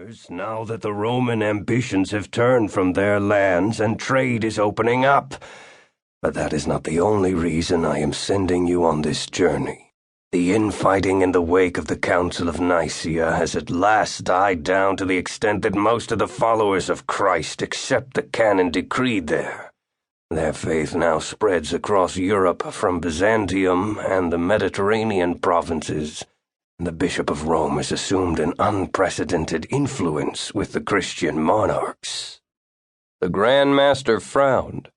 others, now that the Roman ambitions have turned from their lands and trade is opening up. But that is not the only reason I am sending you on this journey. The infighting in the wake of the Council of Nicaea has at last died down to the extent that most of the followers of Christ accept the canon decreed there. Their faith now spreads across Europe from Byzantium and the Mediterranean provinces. The Bishop of Rome has assumed an unprecedented influence with the Christian monarchs. The Grand Master frowned.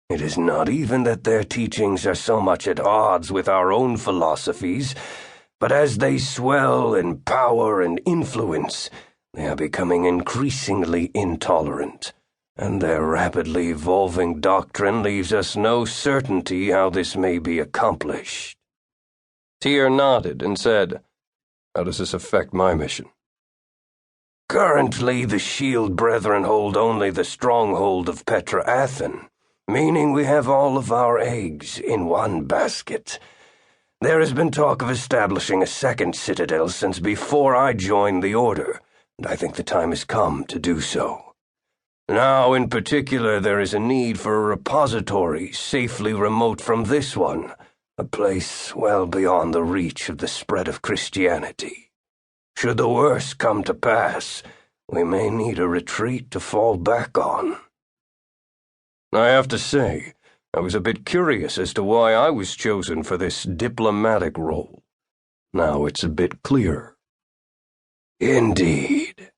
It is not even that their teachings are so much at odds with our own philosophies, but as they swell in power and influence, they are becoming increasingly intolerant, and their rapidly evolving doctrine leaves us no certainty how this may be accomplished. Tyr nodded and said, "How does this affect my mission?" Currently, the Shield Brethren hold only the stronghold of Petra Athen, meaning we have all of our eggs in one basket. There has been talk of establishing a second citadel since before I joined the Order, and I think the time has come to do so. Now, in particular, there is a need for a repository safely remote from this one, a place well beyond the reach of the spread of Christianity. Should the worst come to pass, we may need a retreat to fall back on. I have to say, I was a bit curious as to why I was chosen for this diplomatic role. Now it's a bit clearer. Indeed,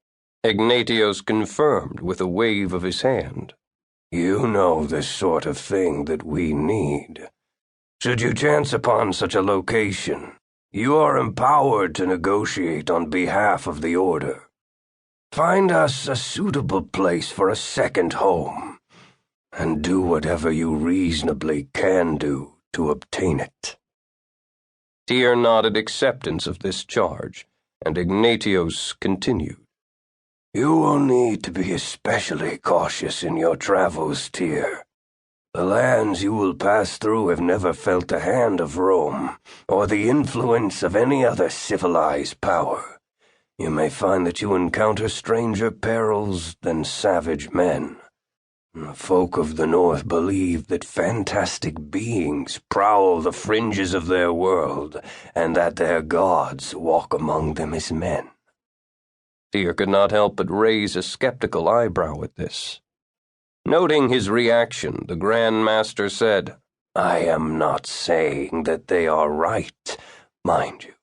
Ignatius confirmed with a wave of his hand. You know the sort of thing that we need. Should you chance upon such a location, you are empowered to negotiate on behalf of the Order. Find us a suitable place for a second home, and do whatever you reasonably can do to obtain it. Tyr nodded acceptance of this charge, and Ignatius continued. You will need to be especially cautious in your travels, Tyr. The lands you will pass through have never felt the hand of Rome, or the influence of any other civilized power. You may find that you encounter stranger perils than savage men. The folk of the North believe that fantastic beings prowl the fringes of their world, and that their gods walk among them as men. Tyr could not help but raise a skeptical eyebrow at this. Noting his reaction, the Grand Master said, I am not saying that they are right, mind you.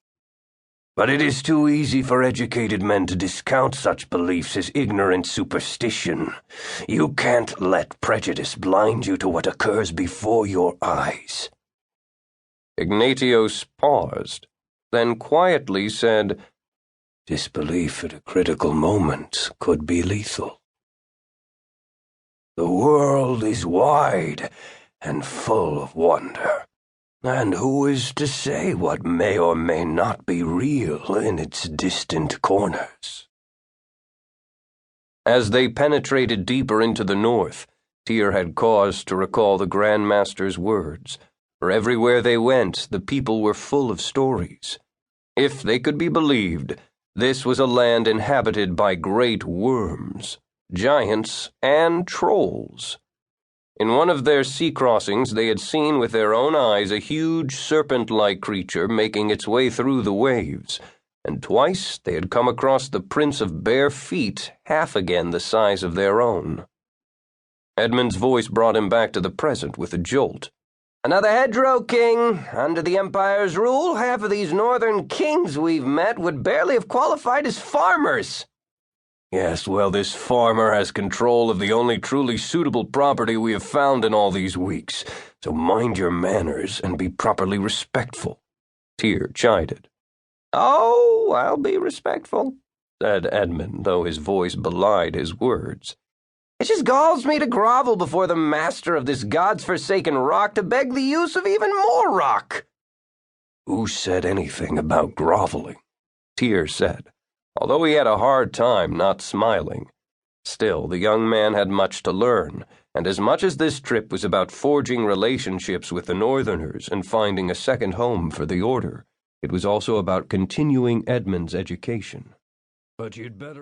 But it is too easy for educated men to discount such beliefs as ignorant superstition. You can't let prejudice blind you to what occurs before your eyes. Ignatius paused, then quietly said, Disbelief at a critical moment could be lethal. The world is wide and full of wonder, and who is to say what may or may not be real in its distant corners? As they penetrated deeper into the north, Tyr had cause to recall the Grand Master's words, for everywhere they went the people were full of stories. If they could be believed, this was a land inhabited by great worms, giants, and trolls. In one of their sea crossings they had seen with their own eyes a huge serpent-like creature making its way through the waves, and twice they had come across the Prince of Bare Feet, half again the size of their own. Edmund's voice brought him back to the present with a jolt. Another hedgerow king. Under the Empire's rule, half of these northern kings we've met would barely have qualified as farmers. Yes, well, this farmer has control of the only truly suitable property we have found in all these weeks, so mind your manners and be properly respectful, Tyr chided. Oh, I'll be respectful, said Edmund, though his voice belied his words. It just galls me to grovel before the master of this god's-forsaken rock to beg the use of even more rock. Who said anything about groveling? Tyr said, although he had a hard time not smiling. Still, the young man had much to learn, and as much as this trip was about forging relationships with the Northerners and finding a second home for the Order, it was also about continuing Edmund's education. But you'd better